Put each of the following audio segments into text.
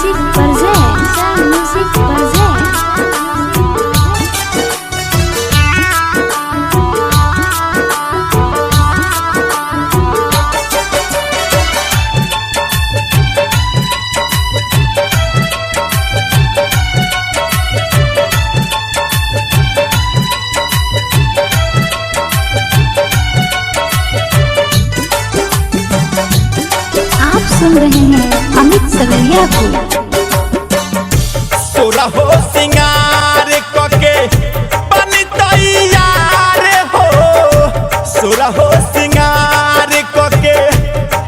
Music present सुन रहे हैं अमित सगरिया को। सोरा हो सिंगार कके बनी तैयार हो, सोरा हो सिंगार कके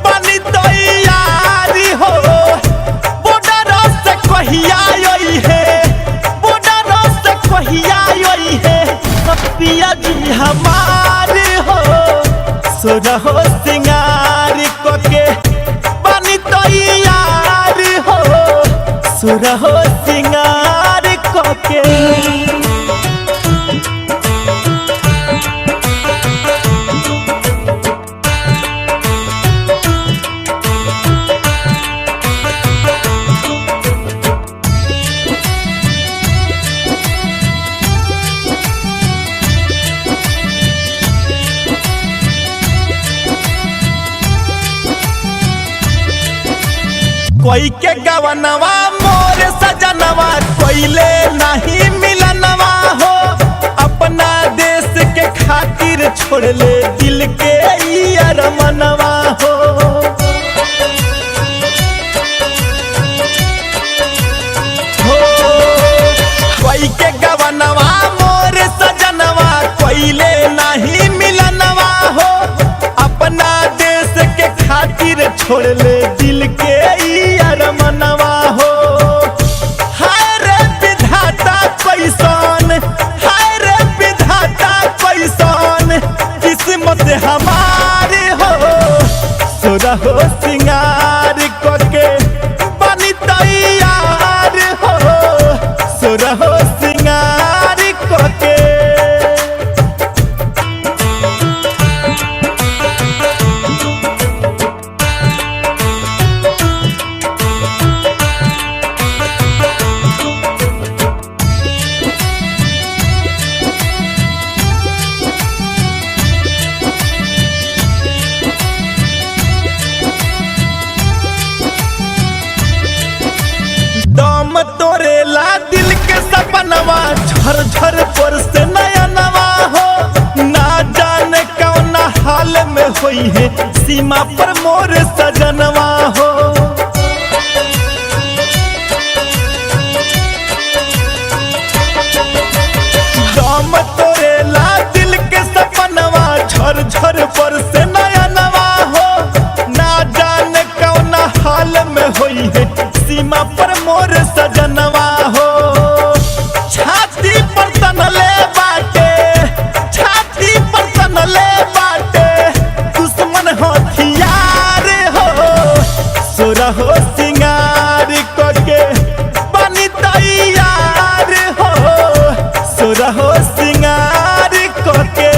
बनी तैयार हो। बॉर्डर से कहिया आई है, बॉर्डर से कहिया आई है पिया जी हमारे हो। सोरा हो सिंगार कके तैयार हो, सुर हो सिंगार कके। कोई के गवनवा मोर सजनवा कोइले नहीं मिलनवा हो। अपना देश के खातिर छोड़ ले दिल के अरमनवा हो। कोई के गवनवा मोर सजनवा कोइले नहीं मिलनवा हो। अपना देश के खातिर छोड़ ले दिल के मनवा हो। हाय रे विधाता कैसन, हाय रे विधाता कैसन किस्मत हमारी हो। सोरा हो सिंगार कके बनी तैयार हो, सोरा हो सिंगार कके। दम तोरेला दिल के सपनवा झर झर पर से नया नवा हो। ना जाने कौन हाल में हुई है सीमा पर मोर सजनवा हो। दम तोरेला दिल के सपनवा झर झर पर से नया नवा हो। ना जाने कौन हाल में हुई है सीमा पर मोर सजनवा हो। छाती पर तनले बाटे, छाती पर तनले बाटे दुश्मन हथियार हो। सोरा हो सिंगार कके बनी तैयार हो, सोरा हो सिंगार कके।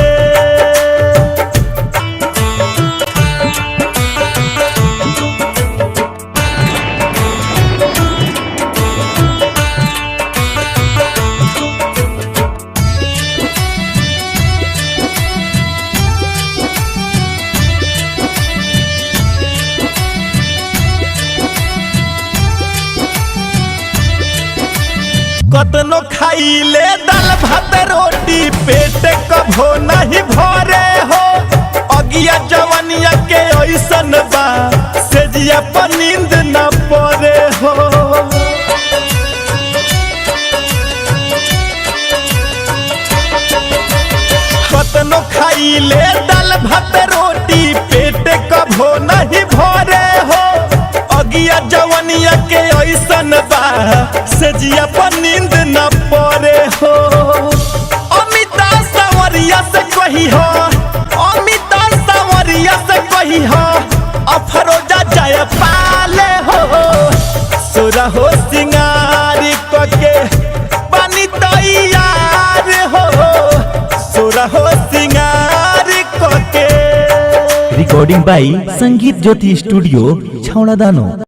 कतनो खाइले दाल भात रोटी पेट कभो नहीं भरे हो। अगिया जवनिया के ऐसन बा सेजिया पर नींद न पड़े हो। कतनो खाइले दाल भात रोटी पेट कभो नहीं भरे हो। अगिया जवनिया के ऐसन बा सेजिया पर नींद न पड़े हो। अमिता संवरिया से कही हो, अमिता संवरिया से कही हो अफरोजा जय पाले हो। सोरा हो सिंगार कके बनी तैयार हो, सोरा हो सिंगार कके। रिकॉर्डिंग बाय संगीत ज्योति स्टूडियो छावड़ा दानो।